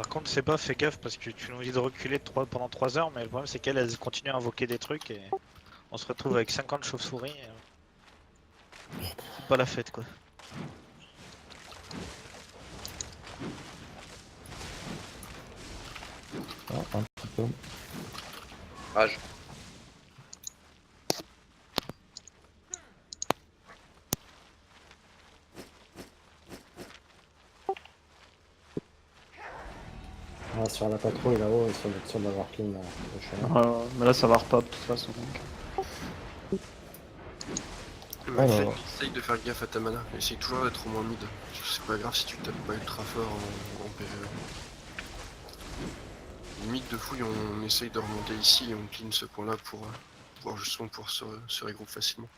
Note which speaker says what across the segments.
Speaker 1: Par contre, c'est pas, fais gaffe parce que tu nous dis de reculer pendant 3 heures, mais le problème c'est qu'elle continue à invoquer des trucs et on se retrouve avec 50 chauves-souris. C'est pas la fête quoi.
Speaker 2: Ah, un petit peu.
Speaker 3: Rage.
Speaker 4: Ah, sur la patrouille là-haut, ils sont sûrs d'avoir clean le chemin.
Speaker 5: Mais là ça va repop de toute façon. Donc.
Speaker 2: Alors.
Speaker 3: Essaye de faire gaffe à ta mana. Essaye toujours d'être au moins mid. C'est pas grave si tu tapes pas ultra fort en PvE. Mid de fouille, on essaye de remonter ici et on clean ce point là pour pouvoir justement se regrouper facilement.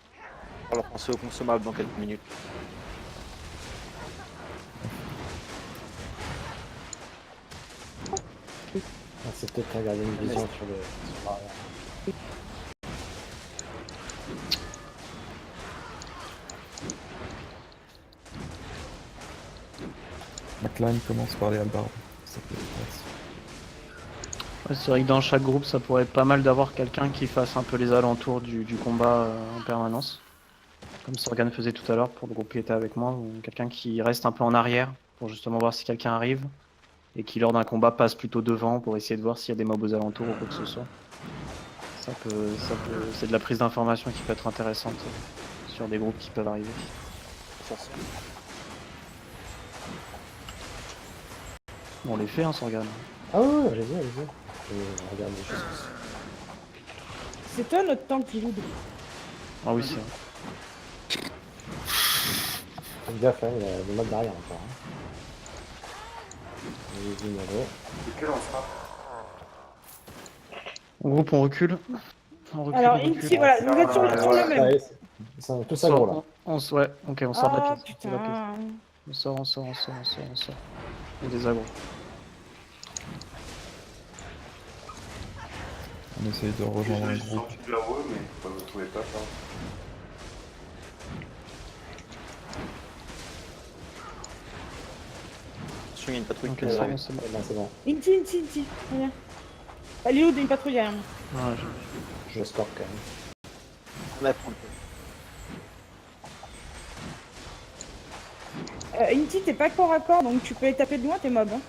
Speaker 6: On va penser au consommable dans quelques minutes.
Speaker 4: Ah, c'est peut-être regarder une vision sur l'arrière.
Speaker 2: McLean commence par les halbards. Ça peut être
Speaker 5: Ouais, c'est vrai que dans chaque groupe ça pourrait être pas mal d'avoir quelqu'un qui fasse un peu les alentours du combat en permanence. Comme Sorgan faisait tout à l'heure pour le groupe qui était avec moi, ou quelqu'un qui reste un peu en arrière pour justement voir si quelqu'un arrive et qui lors d'un combat passe plutôt devant pour essayer de voir s'il y a des mobs aux alentours ou quoi que ce soit. C'est de la prise d'information qui peut être intéressante sur des groupes qui peuvent arriver. On les fait, hein, Sorgan.
Speaker 4: Ah ouais, allez-y, allez-y. Je regarde les choses.
Speaker 7: C'est toi notre tank qui loue.
Speaker 5: Ah oui, c'est vrai.
Speaker 4: Faites gaffe, hein, il y a des modes derrière encore. Hein. Allez-y, Nalo.
Speaker 5: En groupe, on recule.
Speaker 7: Alors,
Speaker 5: on recule.
Speaker 7: ici, voilà, vous êtes sur le même.
Speaker 4: Allez, ils sont tous aggro là.
Speaker 5: Ouais, ok, on sort de la
Speaker 7: Ah
Speaker 5: piste.
Speaker 7: putain.
Speaker 5: On sort. Il y a des agros.
Speaker 2: On essaye de rejoindre un
Speaker 8: Je suis
Speaker 2: groupe.
Speaker 8: sorti de là-haut, mais je ne trouvais pas ça.
Speaker 6: Attention, il y a une patrouille
Speaker 5: Ok,
Speaker 6: qui
Speaker 5: c'est
Speaker 6: arrive.
Speaker 5: bon, c'est bon.
Speaker 4: Là, c'est bon.
Speaker 7: Inti, reviens. Elle est où d'une patrouille derrière moi?
Speaker 5: Ouais,
Speaker 4: Je score quand même.
Speaker 6: On va prendre.
Speaker 7: Inti, t'es pas corps à corps, donc tu peux les taper de loin, tes mobs. Hein.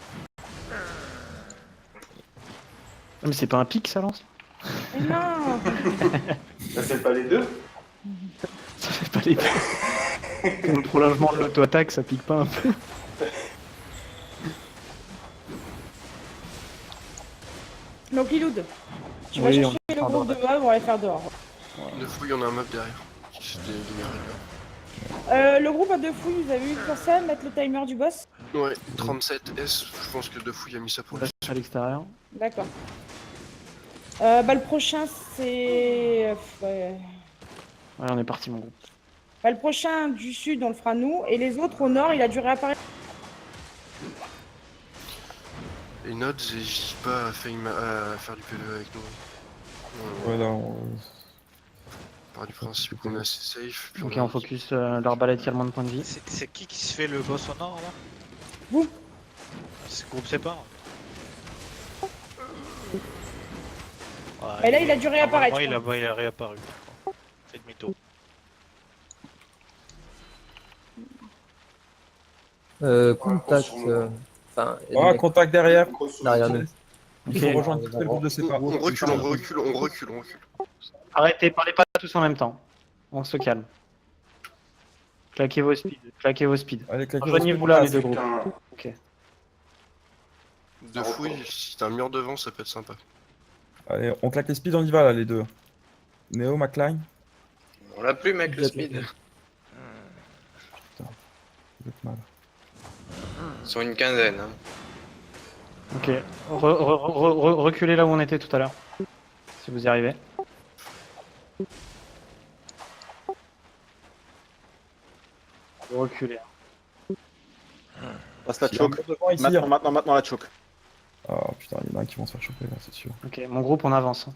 Speaker 5: Mais c'est pas un pic, ça lance?
Speaker 7: Mais non.
Speaker 8: Ça, c'est pas les deux?
Speaker 5: Ça fait pas les Pour le prolongement de l'auto-attaque, ça pique pas un peu.
Speaker 7: Donc, Liloud, tu vas
Speaker 5: Oui,
Speaker 7: chercher
Speaker 5: on
Speaker 7: le
Speaker 5: va
Speaker 7: groupe de mobs, on va les faire dehors.
Speaker 3: De fouille, on a un mob derrière. C'est des merveilleux.
Speaker 7: Le groupe à deux fouilles, vous avez vu pour ça, mettre le timer du boss?
Speaker 3: Ouais, 37S, je pense que De fouille a mis ça pour lui.
Speaker 5: À l'extérieur.
Speaker 7: D'accord. Le prochain, c'est...
Speaker 5: Ouais, on est parti, mon groupe.
Speaker 7: le prochain du sud, on le fera nous, et les autres au nord, il a dû réapparaître.
Speaker 3: Et Nods, n'hésite pas à faire du PvE avec nous.
Speaker 2: Voilà,
Speaker 3: On part du principe qu'on est assez safe. Puis
Speaker 5: Ok,
Speaker 3: a
Speaker 5: on focus l'arbalète qui a le moins de points de vie.
Speaker 1: C'est qui se fait le boss au nord là?
Speaker 7: Vous.
Speaker 1: C'est le groupe sépare.
Speaker 7: Et là, il a dû réapparaître.
Speaker 1: Il a réapparu. Fait demi-tour.
Speaker 9: Contact. Enfin,
Speaker 2: Ah, contact derrière.
Speaker 9: derrière nous.
Speaker 2: Il faut rejoindre tout le groupe de
Speaker 3: On
Speaker 2: sépa.
Speaker 3: recule.
Speaker 5: Arrêtez, parlez pas tous en même temps. On se calme. Claquez vos speeds.
Speaker 2: Allez, claquez.
Speaker 5: Rejoignez-vous là, les deux groupes.
Speaker 8: Putain.
Speaker 5: Ok.
Speaker 3: De fouille, si t'as un mur devant, ça peut être sympa.
Speaker 2: Allez, on claque les speeds, on y va là, les deux. Néo, McLean.
Speaker 3: On l'a plus, mec, le speed.
Speaker 2: Vous êtes mal.
Speaker 3: Ils sont une quinzaine. Hein.
Speaker 5: Ok. Reculez là où on était tout à l'heure. Si vous y arrivez. Reculez.
Speaker 6: Passe la
Speaker 2: Il y a un
Speaker 6: choke.
Speaker 2: mur devant ici. hein.
Speaker 6: Maintenant la choke.
Speaker 2: Oh putain, il y en a un qui vont se faire choper là, c'est sûr.
Speaker 5: Ok, mon groupe, on avance.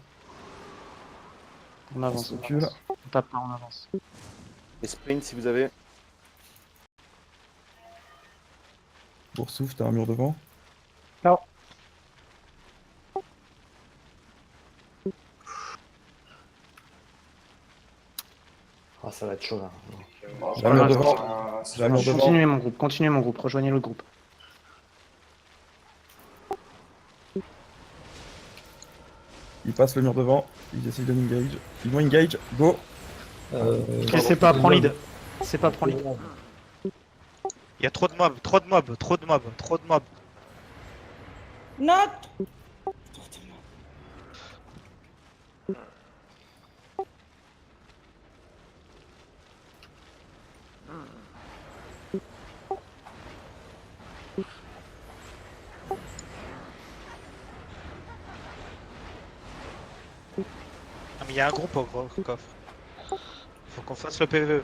Speaker 5: On
Speaker 2: On
Speaker 5: avance.
Speaker 2: se recule.
Speaker 5: On tape pas, on avance.
Speaker 6: Les sprints si vous avez.
Speaker 2: Boursouf, t'as un mur devant.
Speaker 4: Ciao. Ah, ça va être chaud là.
Speaker 2: J'ai un mur
Speaker 5: Voilà,
Speaker 2: devant. J'ai un mur devant.
Speaker 5: Continuez mon groupe, rejoignez le groupe.
Speaker 2: Ils passent le mur devant. Ils essayent de m'engage. Ils vont engage. Go.
Speaker 5: Ok, c'est pas, prends lead. C'est pas, prends lead.
Speaker 1: Il y a trop de mobs, trop de mobs, trop de mobs, trop de mobs.
Speaker 7: Note.
Speaker 1: Ah, mais il y a un groupe au coffre. Faut qu'on fasse le PVE.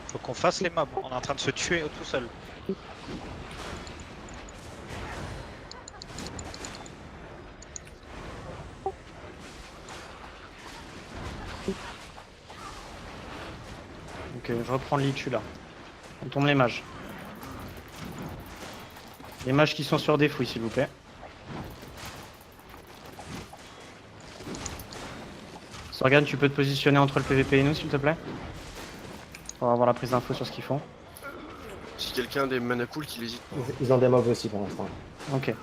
Speaker 1: Faut qu'on fasse les mobs. On est en train de se tuer tout seul.
Speaker 5: Ok, je reprends le lead, je suis là. On tombe les mages. Les mages qui sont sur des fouilles, s'il vous plaît. Sorgan, tu peux te positionner entre le PVP et nous, s'il te plaît? Pour avoir la prise d'info sur ce qu'ils font.
Speaker 3: Si quelqu'un a des mana cool qu'il hésite pas.
Speaker 4: Ils ont des mobs aussi pour l'instant.
Speaker 5: Ok.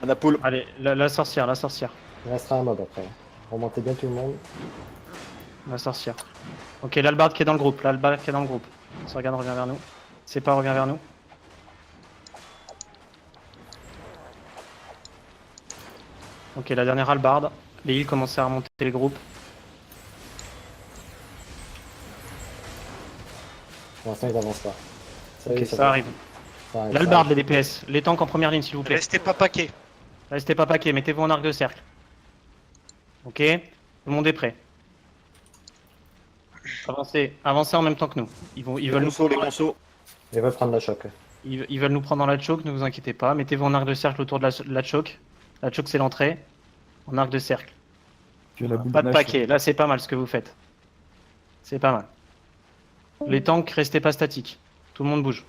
Speaker 6: Anapoul.
Speaker 5: Allez, la sorcière, la sorcière.
Speaker 4: Il restera un mob après. Remontez bien tout le monde.
Speaker 5: La sorcière. Ok, l'albarde qui est dans le groupe, l'albarde qui est dans le groupe. Sorgan revient vers nous. C'est pas, revient vers nous. Ok, la dernière albarde. Les heals commencent à remonter les groupes.
Speaker 4: Pour l'instant, ils avancent pas. Ça y
Speaker 5: Ok,
Speaker 4: est,
Speaker 5: ça arrive.
Speaker 4: ça arrive,
Speaker 5: L'albarde,
Speaker 4: ça
Speaker 5: les DPS. Les tanks en première ligne, s'il vous plaît.
Speaker 1: Restez pas paquet.
Speaker 5: Restez pas paquet, mettez-vous en arc de cercle. Ok, tout le monde est prêt. Avancez en même temps que nous. Ils veulent nous
Speaker 6: Les consos.
Speaker 4: arrive. Ils veulent prendre la choc.
Speaker 5: Ils veulent nous prendre dans la choke, ne vous inquiétez pas. Mettez-vous en arc de cercle autour de la choke. La choke, c'est l'entrée. En arc de cercle.
Speaker 2: Que la boule
Speaker 5: Pas de
Speaker 2: neige.
Speaker 5: paquet. Là, c'est pas mal ce que vous faites. C'est pas mal. Les tanks, restez pas statiques. Tout le monde bouge.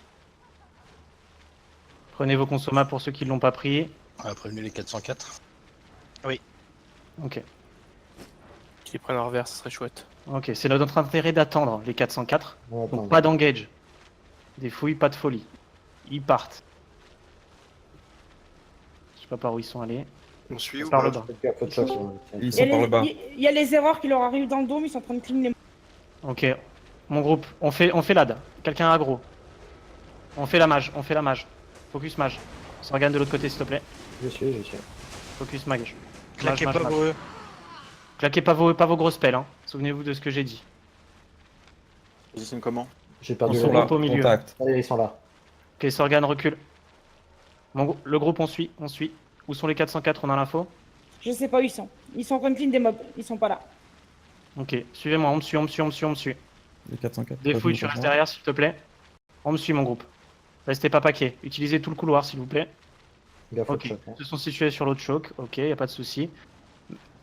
Speaker 5: Prenez vos consommables pour ceux qui ne l'ont pas pris.
Speaker 10: On a prévenu les 404.
Speaker 5: Ok.
Speaker 11: Qu'ils prennent un revers, ce serait chouette.
Speaker 5: Ok, c'est notre intérêt d'attendre les 404.
Speaker 4: On va
Speaker 5: Donc
Speaker 4: attendre.
Speaker 5: pas d'engage. Des fouilles, pas de folie. Ils partent. Je sais pas par où ils sont allés.
Speaker 3: On suit ou
Speaker 5: Par
Speaker 3: pas
Speaker 5: le bas.
Speaker 4: Faites gaffe aux chocs,
Speaker 2: Ils
Speaker 7: Il y,
Speaker 2: sont
Speaker 7: a
Speaker 2: par le bas.
Speaker 7: il y a les erreurs qui leur arrivent dans le dôme, ils sont en train de clean les.
Speaker 5: Ok. Mon groupe, on fait l'ad. Quelqu'un aggro. On fait la mage, Focus mage. S'organe de l'autre côté s'il te plaît.
Speaker 4: Je suis.
Speaker 5: Focus mage.
Speaker 1: Claquez
Speaker 5: Mage,
Speaker 1: pas
Speaker 5: mage.
Speaker 1: vos E.
Speaker 5: Claquez pas vos gros spells, hein. Souvenez-vous de ce que j'ai dit.
Speaker 6: Positionne comment?
Speaker 4: J'ai
Speaker 2: Ils
Speaker 4: perdu
Speaker 2: sont
Speaker 4: le
Speaker 2: là.
Speaker 5: groupe au milieu.
Speaker 2: Contact.
Speaker 4: Allez, ils sont là.
Speaker 5: Ok, Sorgan recule. Le groupe on suit. Où sont les 404? On a l'info?
Speaker 7: Je sais pas où ils sont. Ils sont en train de clean des mobs, ils sont pas là.
Speaker 5: Ok, suivez-moi, on me suit.
Speaker 2: Les 404.
Speaker 5: Des fouilles,
Speaker 2: revenus
Speaker 5: tu restes
Speaker 2: rejoindre.
Speaker 5: derrière s'il te plaît. On me suit mon groupe. Restez pas paquet. Utilisez tout le couloir s'il vous plaît.
Speaker 4: Gaffe aux
Speaker 5: Ok,
Speaker 4: chocs. Hein.
Speaker 5: ils se sont situés sur l'autre choke. Ok, y a pas de souci.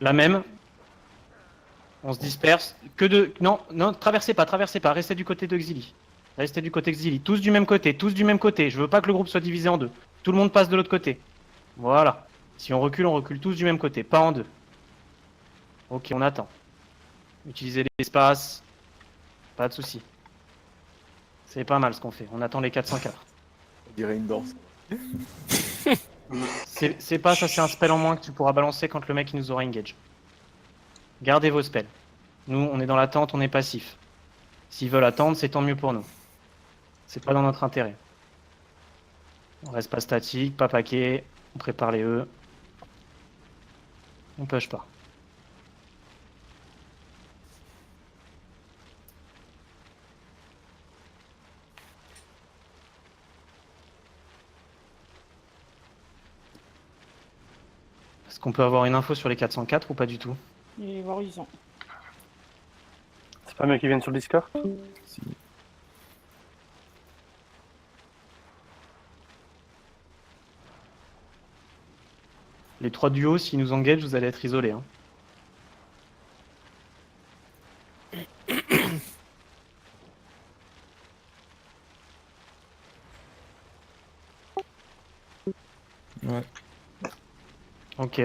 Speaker 5: La même. On se disperse. Non, traversez pas. Restez du côté d'Exili. Tous du même côté. Je veux pas que le groupe soit divisé en deux. Tout le monde passe de l'autre côté. Voilà. Si on recule tous du même côté, pas en deux. Ok, on attend. Utilisez l'espace. Pas de souci. C'est pas mal ce qu'on fait. On attend les 404.
Speaker 6: On dirait une danse.
Speaker 5: C'est pas ça, c'est un spell en moins que tu pourras balancer quand le mec il nous aura engage. Gardez vos spells. Nous, on est dans l'attente, on est passif. S'ils veulent attendre, c'est tant mieux pour nous. C'est pas dans notre intérêt. On reste pas statique, pas paquet. On prépare les E. On push pas. Est-ce qu'on peut avoir une info sur les 404 ou pas du tout?
Speaker 7: Et voir où ils sont.
Speaker 11: C'est pas mieux qu'ils viennent sur le Discord?
Speaker 2: Si.
Speaker 5: Les 3 duos, s'ils nous engagent, vous allez être isolés. Hein.
Speaker 2: Ouais.
Speaker 5: Ok,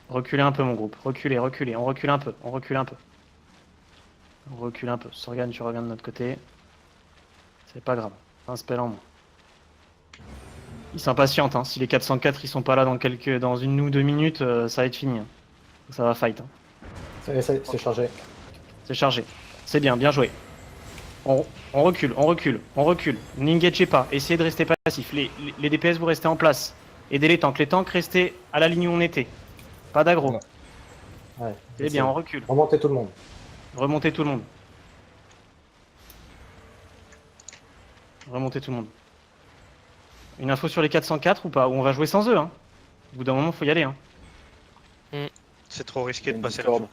Speaker 5: reculez un peu mon groupe. Reculez, reculez, on recule un peu, on recule un peu. On recule un peu. Sorgan, tu reviens de notre côté. C'est pas grave. Un spell en moins. Ils s'impatientent, hein. Si les 404 ils sont pas là dans une ou 2 minutes, ça va être fini. Hein. Ça va fight. Hein.
Speaker 4: C'est chargé.
Speaker 5: C'est chargé. C'est bien, bien joué. On recule, on recule, on recule. N'engagez pas, essayez de rester passif. Les DPS vous restez en place. Aidez les tanks. Les tanks restez à la ligne où on était. Pas d'aggro.
Speaker 4: Ouais.
Speaker 5: C'est bien, on recule.
Speaker 4: Remontez tout le monde.
Speaker 5: Remontez tout le monde. Remontez tout le monde. Une info sur les 404 ou pas? Ou on va jouer sans eux, hein. Au bout d'un moment, faut y aller, hein.
Speaker 1: C'est trop risqué de
Speaker 6: Une
Speaker 1: passer la
Speaker 6: discorde.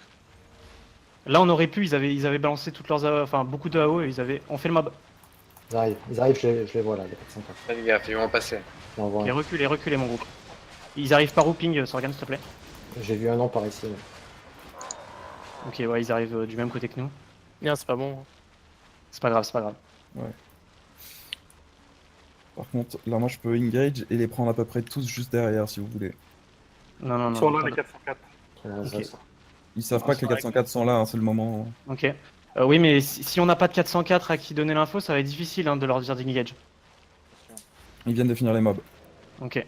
Speaker 5: Là, on aurait pu, ils avaient balancé toutes leurs AO, enfin beaucoup de AO, et on fait le mob.
Speaker 4: Ils arrivent, je les vois là, les 404.
Speaker 8: Fais gaffe, ils vont passer.
Speaker 4: J'en vois
Speaker 5: Et
Speaker 4: un.
Speaker 5: reculez, reculez, mon groupe. Ils arrivent par whooping, Sorgan, s'il te plaît.
Speaker 4: J'ai vu un nom par ici.
Speaker 5: Ok, ouais, ils arrivent du même côté que nous.
Speaker 11: Bien, c'est pas bon.
Speaker 5: C'est pas grave, c'est pas grave.
Speaker 2: Par contre, là, moi, je peux engage et les prendre à peu près tous juste derrière, si vous voulez.
Speaker 5: Non, non, non.
Speaker 11: Ils sont là,
Speaker 5: pas
Speaker 11: les
Speaker 5: de-
Speaker 11: 404.
Speaker 5: Ok.
Speaker 2: Ils savent pas que les 404 sont là, hein, c'est le moment.
Speaker 5: Ok. Oui, mais si on n'a pas de 404 à qui donner l'info, ça va être difficile hein, de leur dire d'engage.
Speaker 2: Ils viennent de finir les mobs.
Speaker 5: Ok.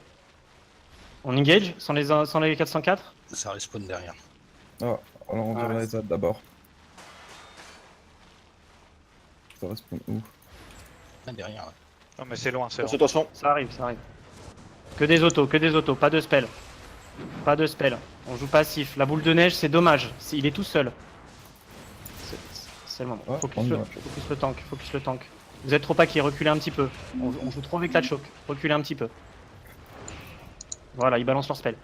Speaker 5: On engage sans les 404?
Speaker 10: Ça respawn derrière.
Speaker 2: Ah, alors on dirait les autres d'abord. Ça respawn où?
Speaker 10: Ah, derrière. Ouais.
Speaker 1: Non, mais c'est loin, c'est loin.
Speaker 6: Attention.
Speaker 5: Ça arrive, ça arrive. Que des autos, pas de spell. Pas de spell. On joue passif. La boule de neige, c'est dommage. Il est tout seul. C'est le moment.
Speaker 2: Ouais, on
Speaker 5: Focus
Speaker 2: y
Speaker 5: le,
Speaker 2: va.
Speaker 5: focus le tank, focus le tank. Vous êtes trop paqués, reculez un petit peu. On joue trop avec la choke. Reculez un petit peu. Voilà, ils balancent leur spell.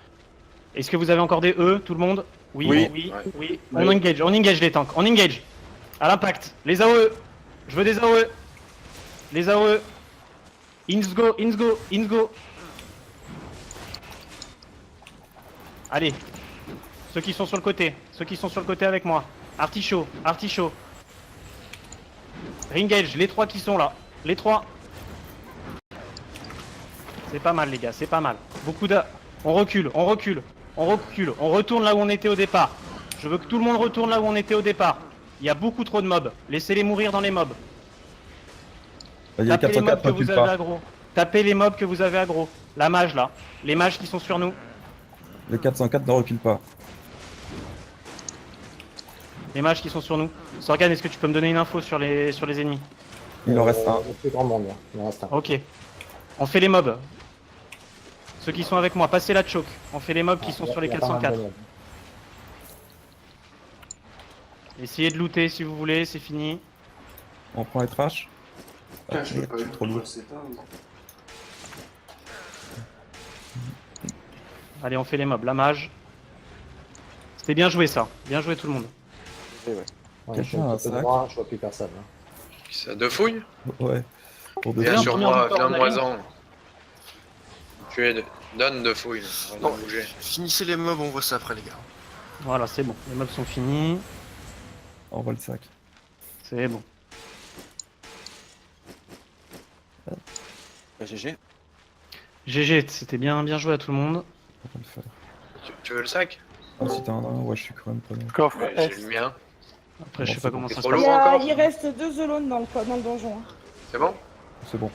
Speaker 5: Est-ce que vous avez encore des E, tout le monde? Oui,
Speaker 6: Oui.
Speaker 5: oui,
Speaker 8: Ouais.
Speaker 5: oui. On engage les tanks. On engage. À l'impact. Les AOE. Je veux des AOE. Les AOE. Ins go, ins go, ins go. Allez. Ceux qui sont sur le côté. Ceux qui sont sur le côté avec moi. Artichaut, artichaut. Ringage, les 3 qui sont là. Les 3. C'est pas mal les gars, c'est pas mal. Beaucoup de... On recule, on recule, on recule. On retourne là où on était au départ. Je veux que tout le monde retourne là où on était au départ. Il y a beaucoup trop de mobs. Laissez-les mourir dans les mobs.
Speaker 2: Il y a les
Speaker 5: Tapez les mobs
Speaker 2: 404
Speaker 5: que
Speaker 2: recule
Speaker 5: vous avez
Speaker 2: pas.
Speaker 5: aggro. Tapez les mobs que vous avez aggro. La mage là. Les mages qui sont sur nous.
Speaker 2: Les 404 ne reculent pas.
Speaker 5: Les mages qui sont sur nous. Sorgan, est-ce que tu peux me donner une info sur les ennemis?
Speaker 2: Il en reste un.
Speaker 4: Le plus grand monde, là. Il en reste un.
Speaker 5: Ok. On fait les mobs. Ceux qui sont avec moi, passez la choke. On fait les mobs qui sont sur les
Speaker 4: Il y a pas mal de
Speaker 5: 404.
Speaker 4: monde.
Speaker 2: Essayez de looter si vous voulez, c'est fini. On prend les trash.
Speaker 8: Putain, je peux pas
Speaker 2: c'est trop lourd.
Speaker 5: Allez, on fait les mobs. La mage. C'était bien joué ça. Bien joué tout le monde.
Speaker 4: Ouais, je suis
Speaker 2: Quelqu'un a
Speaker 4: un
Speaker 2: un
Speaker 4: petit peu
Speaker 2: sac
Speaker 4: droit, je vois plus personne. Hein.
Speaker 3: Ça de fouille.
Speaker 2: Ouais. Pour de
Speaker 3: Viens
Speaker 5: Viens,
Speaker 3: sur
Speaker 5: première
Speaker 3: moi,
Speaker 5: victoire,
Speaker 3: viens
Speaker 5: on a
Speaker 3: moisant. Donne de fouille. On va Bon, bouger. finissez les mobs, on voit ça après les gars.
Speaker 5: Voilà, c'est bon. Les mobs sont finis.
Speaker 2: On voit le sac.
Speaker 5: C'est bon.
Speaker 6: GG.
Speaker 5: GG, c'était bien joué à tout le monde.
Speaker 2: On va le faire.
Speaker 3: Tu veux le sac?
Speaker 2: Ah, si t'as un drame, ouais, je suis quand même pas loin.
Speaker 11: Coffre
Speaker 3: Ouais,
Speaker 11: S.
Speaker 3: J'ai le mien.
Speaker 5: Après, je sais pas comment ça se
Speaker 3: trop
Speaker 5: passe.
Speaker 3: lourd encore.
Speaker 7: Il reste 2 zones dans le donjon. hein.
Speaker 3: C'est bon?
Speaker 2: C'est bon.